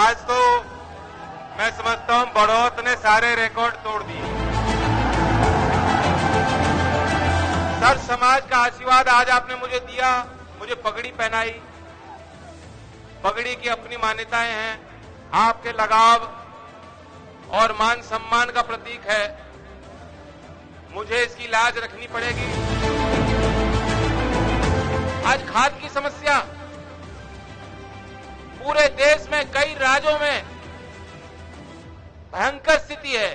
आज तो मैं समझता हूं बढ़ोत ने सारे रिकॉर्ड तोड़ दिए। सर समाज का आशीर्वाद आज आपने मुझे दिया, मुझे पगड़ी पहनाई। पगड़ी की अपनी मान्यताएं हैं, आपके लगाव और मान सम्मान का प्रतीक है। मुझे इसकी लाज रखनी पड़ेगी। आज खाद की समस्या पूरे देश में कई राज्यों में भयंकर स्थिति है,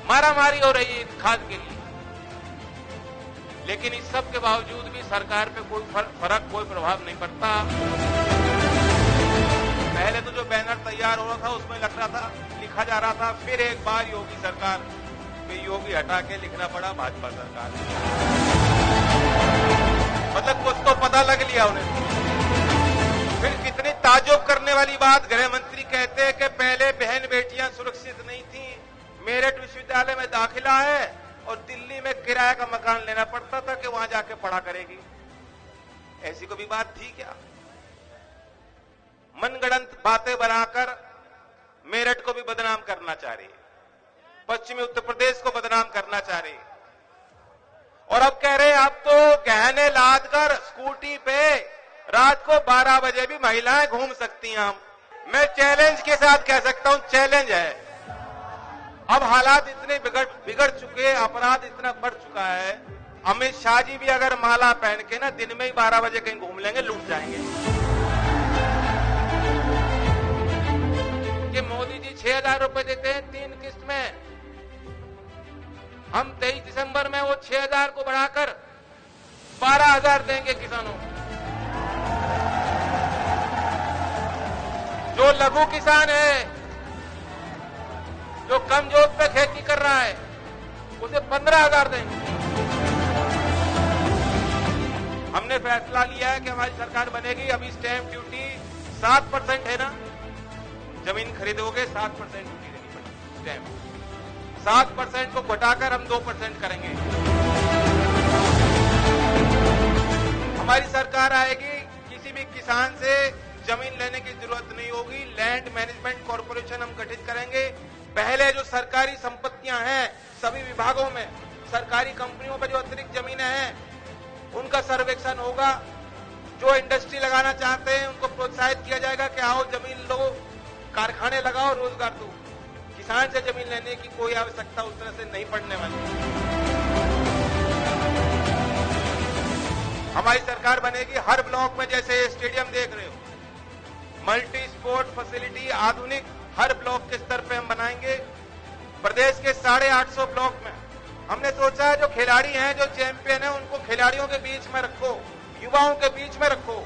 मारामारी हो रही है खाद के लिए। लेकिन इस सब के बावजूद भी सरकार पे कोई फर्क, कोई प्रभाव नहीं पड़ता। पहले तो जो बैनर तैयार हो रहा था उसमें लग रहा था, लिखा जा रहा था फिर एक बार योगी सरकार, फिर योगी हटा के लिखना पड़ा भाजपा सरकार। मतलब कुछ तो पता लग लिया उन्हें। फिर कितनी ताज्जुब करने वाली बात, गृह मंत्री कहते हैं कि पहले बहन बेटियां सुरक्षित नहीं थी, मेरठ विश्वविद्यालय में दाखिला है और दिल्ली में किराए का मकान लेना पड़ता था कि वहां जाके पढ़ा करेगी। ऐसी कोई बात थी क्या? मनगढ़ंत बातें बनाकर मेरठ को भी बदनाम करना चाह रही है, पश्चिमी उत्तर प्रदेश को बदनाम करना चाह रही है। और अब कह रहे हैं अब तो गहने लाद कर स्कूटी पे रात को 12 बजे भी महिलाएं घूम सकती हैं। मैं चैलेंज के साथ कह सकता हूं, चैलेंज है। अब हालात इतने बिगड़ चुके, अपराध इतना बढ़ चुका है। अमित शाह जी भी अगर माला पहन के ना दिन में ही 12 बजे कहीं घूम लेंगे, लूट जाएंगे। कि मोदी जी 6,000 रुपए देते हैं 3 किस्त में, हम 23 दिसंबर में वो 6,000 को बढ़ाकर 12,000 देंगे किसानों को। जो लघु किसान है, जो कम जोत पे खेती कर रहा है, उसे 15,000 देंगे। हमने फैसला लिया है कि हमारी सरकार बनेगी, अभी स्टैंप ड्यूटी 7% है ना, जमीन खरीदोगे 7% ड्यूटी देनी पड़ेगी। स्टैंप 7% को घटाकर हम 2% करेंगे। हमारी सरकार आएगी, किसी भी किसान से जमीन लेने की जरूरत नहीं होगी। लैंड मैनेजमेंट कॉर्पोरेशन हम गठित करेंगे। पहले जो सरकारी संपत्तियां हैं सभी विभागों में, सरकारी कंपनियों पर जो अतिरिक्त जमीनें हैं उनका सर्वेक्षण होगा। जो इंडस्ट्री लगाना चाहते हैं उनको प्रोत्साहित किया जाएगा कि आओ जमीन लो, कारखाने लगाओ, रोजगार दो। किसान से जमीन लेने की कोई आवश्यकता उस तरह से नहीं पड़ने वाली। हमारी सरकार बनेगी, हर ब्लॉक में जैसे स्टेडियम देख रहे हो, मल्टी स्पोर्ट फैसिलिटी आधुनिक हर ब्लॉक के स्तर पे हम बनाएंगे। प्रदेश के 850 ब्लॉक में हमने सोचा है जो खिलाड़ी हैं, जो चैंपियन हैं, उनको खिलाड़ियों के बीच में रखो, युवाओं के बीच में रखो,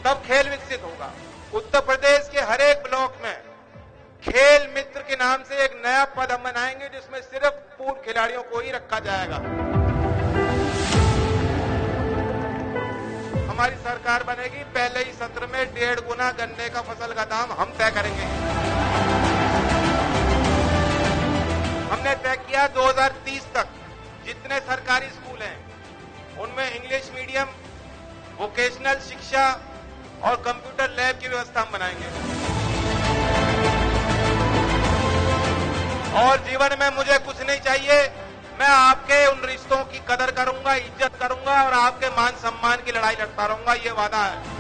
तब खेल विकसित होगा। उत्तर प्रदेश के हर एक ब्लॉक में खेल मित्र के नाम से एक नया पद हम बनाएंगे, जिसमें सिर्फ पूर्व खिलाड़ियों को ही रखा जाएगा। हमारी सरकार बनेगी, पहले ही सत्र में 1.5 गुना गन्ने का फसल का दाम हम तय करेंगे। हमने तय किया 2030 तक जितने सरकारी स्कूल हैं उनमें इंग्लिश मीडियम, वोकेशनल शिक्षा और कंप्यूटर लैब की व्यवस्था हम बनाएंगे। और जीवन में मुझे कुछ नहीं चाहिए, मैं आपके उन रिश्तों की कदर करूंगा, इज्जत करूंगा और आपके मान सम्मान की लड़ाई लड़ता रहूंगा, ये वादा है।